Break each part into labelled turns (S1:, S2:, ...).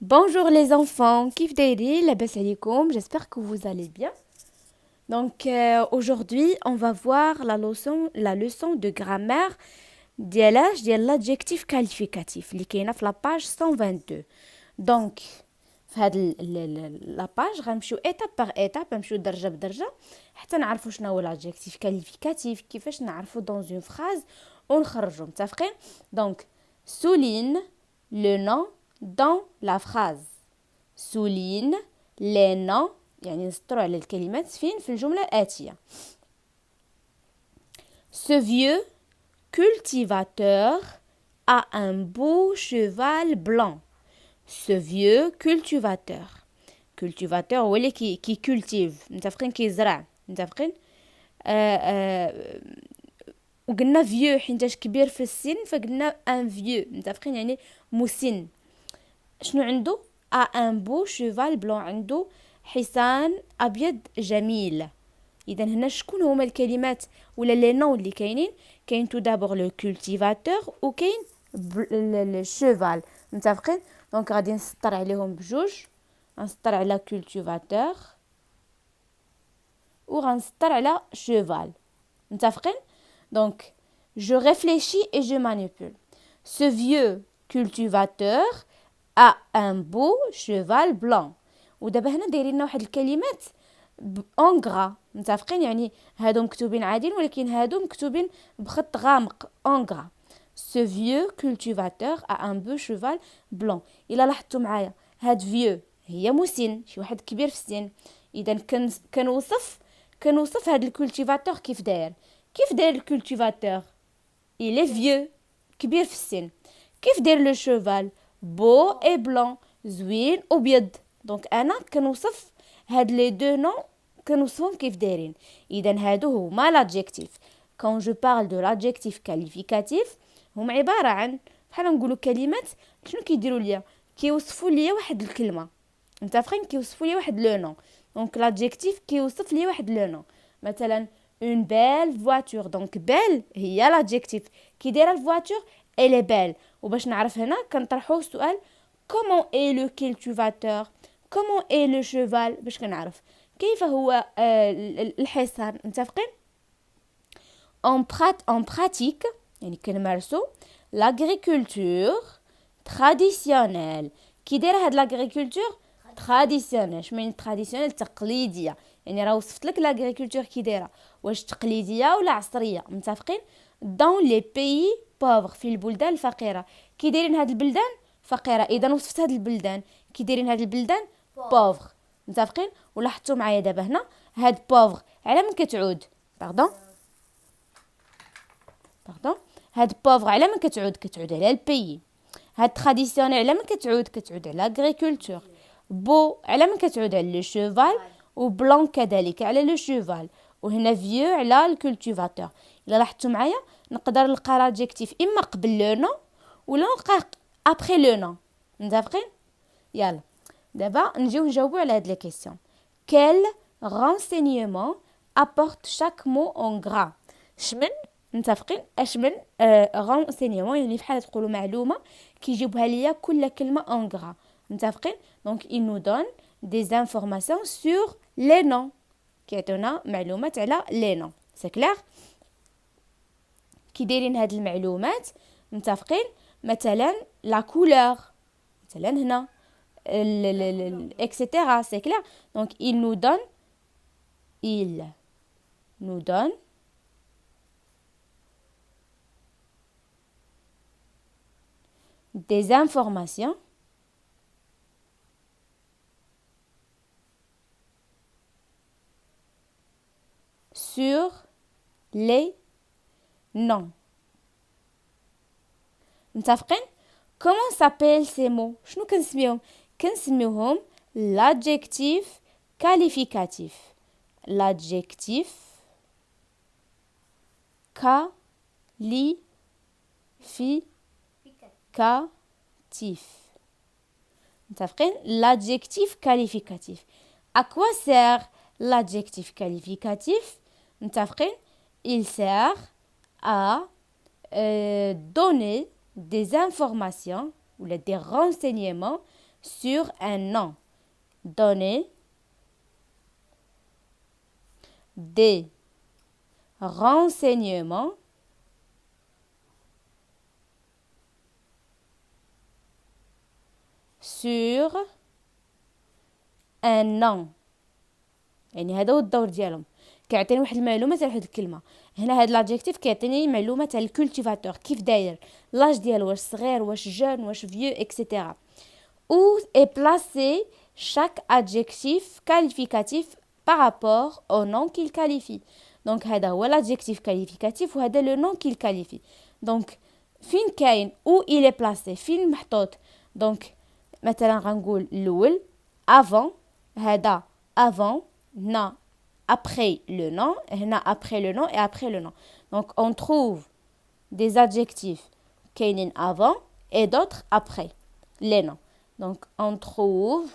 S1: Bonjour les enfants, كيف دايرين؟ لاباس عليكم? J'espère que vous allez bien. Donc aujourd'hui, on va voir la leçon de grammaire ديال l'adjectif qualificatif اللي كاينه في la page 122. Donc في هاد لا باج غنمشيو ايتاب باغ ايتاب، نمشيو درجه بدرجه حتى نعرفوا شنو هو l'adjectif qualificatif، كيفاش نعرفوا dans une phrase ونخرجوا. متفقين؟ Donc souligne le nom dans la phrase. souligne les noms، يعني نسطروا على الكلمات فين في الجملة الآتية. Ce vieux cultivateur a un beau cheval blanc. Ce vieux cultivateur. cultivateur هو اللي كي cultive، متفقين؟ كيزرع، متفقين؟ وقلنا vieux حينتاش كبير في السن، فقلنا un vieux، متفقين؟ يعني مسن. شنو عنده؟ a un beau cheval blanc، عنده حصان ابيض جميل. اذا هنا شكون هما الكلمات ولا لي نون اللي كاينين؟ كاين تو دابور لو كولتيفاتور وكاين لو شيفال، متفقين؟ دونك غادي نسطر عليهم بجوج، غنسطر على كولتيفاتور وغنسطر على شيفال، متفقين؟ دونك je réfléchis et je manipule. Ce vieux cultivateur a un beau cheval blanc. ودابا هنا دايرين لنا واحد الكلمات اون غرا، متفقين؟ يعني هادو مكتوبين عاديين ولكن هادو مكتوبين بخط غامق اون غرا. Ce vieux cultivateur a un beau cheval blanc. الا لاحظتوا معايا هاد vieux هي مسن، شي واحد كبير في السن. اذا كنوصف هاد الكولتيفاتور كيف داير الكولتيفاتور؟ il est vieux، كبير في السن. كيف داير لو شوفال؟ beau et blanc، زوين وبيض. دونك انا كنوصف هاد لي دو نون، كنوصفهم كيف دايرين. اذا هادو هما لادجيكتيف. quand je parle de l'adjectif qualificatif هم عباره عن بحال نقولوا كلمات شنو كيديروا ليا؟ كيوصفوا ليا واحد الكلمه، متفقين؟ كيوصفوا ليا واحد لو نون. دونك لادجيكتيف كيوصف ليا واحد لو نون. مثلا une belle voiture، دونك belle هي لادجيكتيف. كي دايره الفواتور elle est belle. وباش نعرف هنا كنطرحوا السؤال comment est le cultivateur، comment est le cheval، باش كنعرف كيف هو الحصان، متفقين؟ en pratique يعني كنمارسوا l'agriculture traditionnelle. كي دايره هاد l'agriculture traditionnelle؟ شمن traditionnelle؟ تقليديه. يعني راه وصفت لك l'agriculture كي دايره، واش تقليديه ولا عصريه، متفقين؟ dans les pays pauvres، في البلدان الفقيره. كي دايرين هاد البلدان فقيره، اذا وصفت هاد البلدان كي دايرين هاد البلدان pauvre، متفقين؟ ولاحظتوا معايا دابا هنا هاد pauvre على من كتعود؟ باردون هاد pauvre على من كتعود على البيي. هاد traditionnel على من كتعود على agriculture. beau على من كتعود على لو شيفال، وبلون كذلك على لو شيفال. وهنا vieux على الكولتيفاتور. الا لاحظتوا معايا نقدر نلقى لادجيكتيف اما قبل لو نون ولا نلقى ابري لو نون، متفقين؟ يلا دابا نجيو نجاوبوا على هاد لي كيسيون. quel renseignement apporte chaque mot en gras؟ شمن، متفقين؟ اشمن renseignement يعني بحال تقولوا معلومه كيجيبها ليا كل كلمه en gras، متفقين؟ دونك il nous donne des informations sur les noms، كيعطيونا معلومات على لي نون. سي كلير؟ كي دايرين هاد المعلومات، متفقين؟ مثلا لا كولور، مثلا هنا etc. c'est clair. Donc il nous donne des informations sur les noms. متفقين؟ comment s'appellent ces mots؟ شنو كنسميوهم l'adjectif qualificatif. l'adjectif qualificatif. متفقين؟ l'adjectif qualificatif. à quoi sert l'adjectif qualificatif؟ متفقين؟ il sert à donner des informations ou des renseignements sur un nom. Donner des renseignements sur un nom. يعني هذا هو الدور ديالهم. كيعطيني واحد المعلومه تاع واحد الكلمه. هنا هاد لادجيكتيف كيعطيني معلومه تاع الكولتيفاتور كيف داير، لاج ديالو واش صغير واش جون واش فيو اكسيتيرا. Où est placé chaque adjectif qualificatif par rapport au nom qu'il qualifie. Donc هذا هو l'adjectif qualificatif وهذا le nom qu'il qualifie. Donc فين كاين où il est placé فين محطوط. Donc مثلا غنقول الأول avant هذا avant هنا après le nom هنا après le nom et après le nom. Donc on trouve des adjectifs كاينين avant et d'autres après les noms. Donc on trouve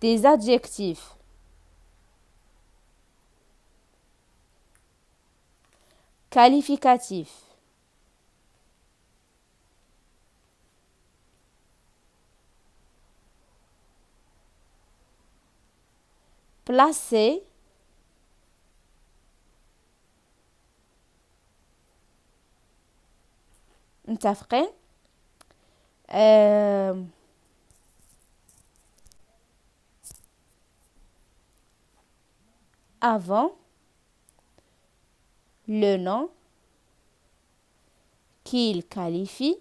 S1: des adjectifs qualificatifs placés متفقين avant le nom qu'il qualifie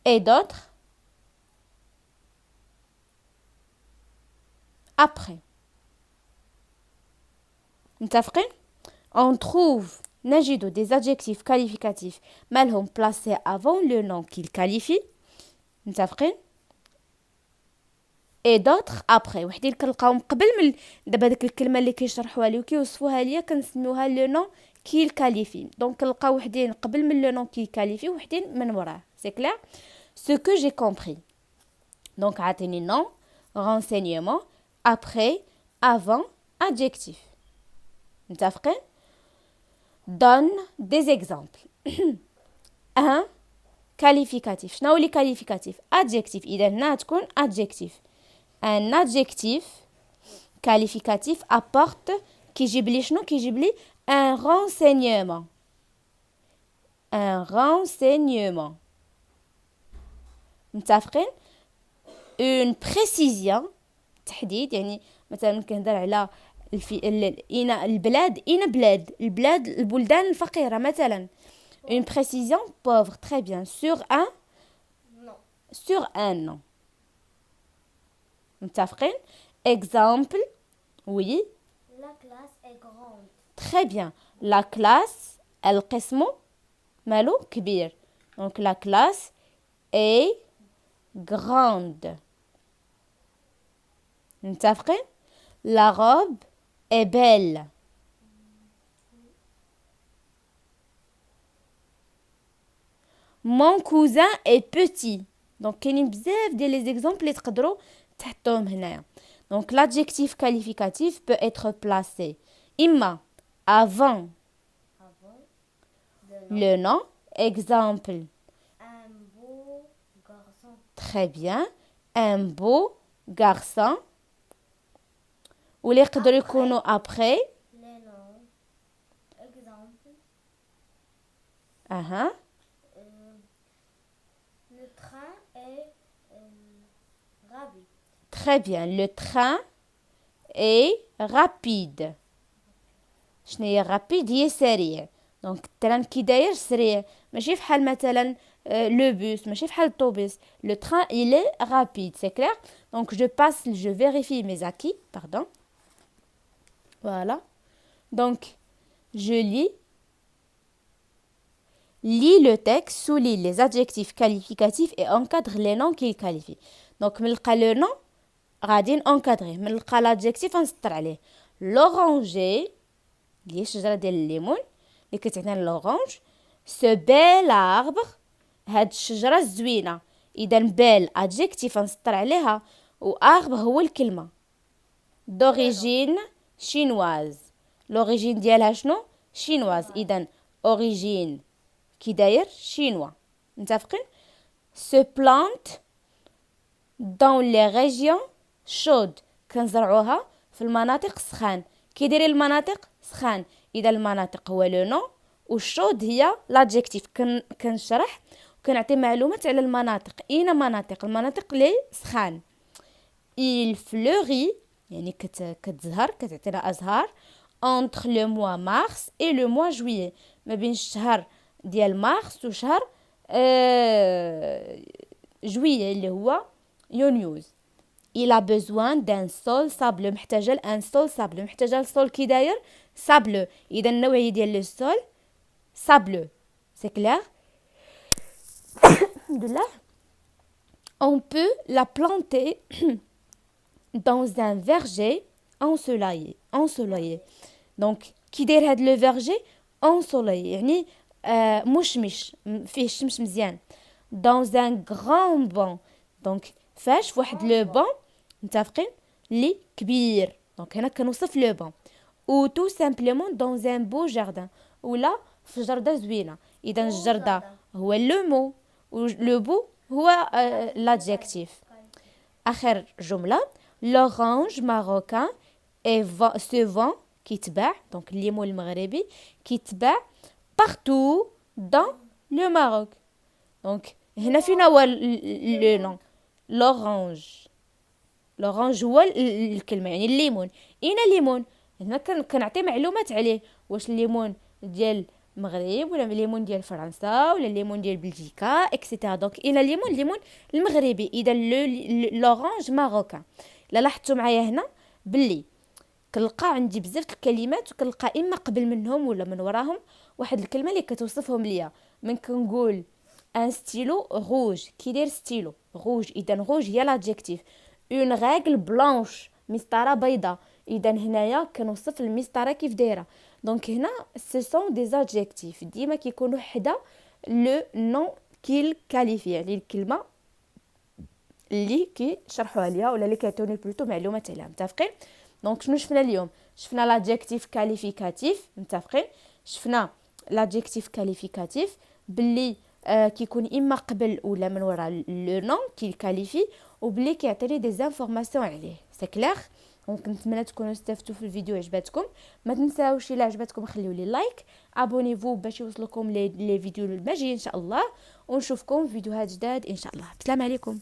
S1: et d'autres après. متفقين؟ On trouve نجد des adjectifs qualificatifs مالهم placés avant le nom qu'il qualifie. متفقين؟ et d'autres après. وحدين كنلقاهم قبل من دابا ديك الكلمه اللي كيشرحوها لي وكيوصفوها ليا كنسميوها لو نون كيل كاليفي. دونك كنلقاو وحدين قبل من لو نون كيل كاليفي وحدين من وراه. سي كلير ce que j'ai compris. Donc عطيني nom renseignement après avant adjectif. متفقين؟ donne des exemples. un qualificatif. شنو هو لي qualificatif adjectif. اذا هنا تكون adjectif. un adjectif qualificatif apporte كيجيب لي شنو كيجيب لي un renseignement. un renseignement. متفقين؟ une précision تحديد. يعني مثلا كنهضر على البلاد البلاد البلدان الفقيرة مثلا. une précision pauvre. très bien. sur un nom. متفقين؟ exemple. oui.
S2: La classe est grande.
S1: très bien. la classe القسم مالو كبير. donc la classe est grande. متفقين؟ la robe est belle. mon cousin est petit. donc كاينين بزاف ديال لي زيكزامبل اللي تقدروا تحطوهم هنايا. donc l'adjectif qualificatif peut être placé إما avant le nom. exemple.
S2: Un beau garçon.
S1: très bien. un beau garçon. واللي يقدروا يكونوا après.
S2: Les noms. Exemple.
S1: aha.
S2: Le train est rapide.
S1: très bien. le train est rapide. شنو هي rapide هي سريع. دونك التران كي داير سريع ماشي فحال مثلا le bus ماشي فحال الطوبيس. le train il est rapide. c'est clair. donc je vérifie mes acquis. pardon. voilà. donc je lis le texte, souligne les adjectifs qualificatifs et encadre les noms qu'il qualifie. donc من لقى le nom غادي نكادريه. من لقى l'adjectif غنسطر عليه. l'oranger اللي هي الشجره ديال الليمون اللي كتعطينا لورانج. ce bel arbre هاد الشجره الزوينه. اذا بال adjectif غنسطر عليها و arbre هو الكلمه. d'origine chinoise. L'origine ديالها شنو؟ chinoise. إذن origine كي داير chinois. متفقين؟ Se plante dans les régions chaudes. كنزرعوها في المناطق سخان. كي داير المناطق سخان. إذا المناطق هو لو نو والشود هي l'adjectif. كنشرح وكنعطي معلومات على المناطق. أين مناطق؟ المناطق لي سخان. Il fleurit يعني كتزهر كتعطينا أزهار entre le mois mars et le mois juillet. ما بين الشهر ديال مارس وشهر جوية اللي هو يونيوز. Il a besoin d'un sol sableux. محتاجة un sol sableux. محتاجة السول كي داير sableux. إذا النوعية ديال لو سول sableux. C'est clair? الحمد لله. On peut la planter dans un verger ensoleillé. Donc كي داير هاد لو verger ensoleillé يعني مشمش فيه الشمس مزيان. Dans un grand banc. Donc فاش فواحد لو بون متفقين لي كبير. دونك هنا كنوصف لو بون. ou tout simplement dans un beau jardin. ولا في جردة زوينة. إذا الجردة هو لو مو ولو بو هو l'adjectif. آخر جملة l'orange marocain se vend كيتباع دونك الليمون المغربي كيتباع partout dans le Maroc. دونك هنا فينا هو لو نون لورانج هو الكلمة يعني الليمون. أين الليمون؟ هنا كنعطي معلومات عليه واش الليمون ديال المغرب ولا الليمون ديال فرنسا ولا الليمون ديال بلجيكا اكسيتيرا. دونك أين الليمون المغربي. إذا لورانج ماروكان. لا لاحظتوا معايا هنا باللي كنلقى عندي بزاف الكلمات وكنلقى اما قبل منهم ولا من وراهم واحد الكلمه اللي كتوصفهم ليا. من كنقول ان ستيلو روج كي داير ستيلو روج. اذا روج هي لادجيكتيف. اون ريغل بلانش مسطره بيضاء. اذا هنايا كنوصف المسطره كيف دايره. دونك هنا سي سون دي زادجيكتيف ديما كيكونوا حدا لو نون كيل كاليفي يعني الكلمه اللي كيشرحوها ليا ولا اللي كيعطوني بلوتو معلومات عليها. متفقين؟ دونك شنو شفنا اليوم؟ شفنا لادجيكتيف كاليفيكاتيف. متفقين؟ شفنا لادجيكتيف كاليفيكاتيف باللي كيكون اما قبل ولا من وراء لو نون كي كاليفي وبلي كيعطيني دي زانفورماسيون عليه. سي كلير؟ دونك نتمنى تكونوا استفدتوا في الفيديو عجباتكم. ما تنساوش الا عجباتكم خليوا لي لايك ابونيفو باش يوصلكم لي فيديو المجاي ان شاء الله ونشوفكم في فيديوهات جداد ان شاء الله. السلام عليكم.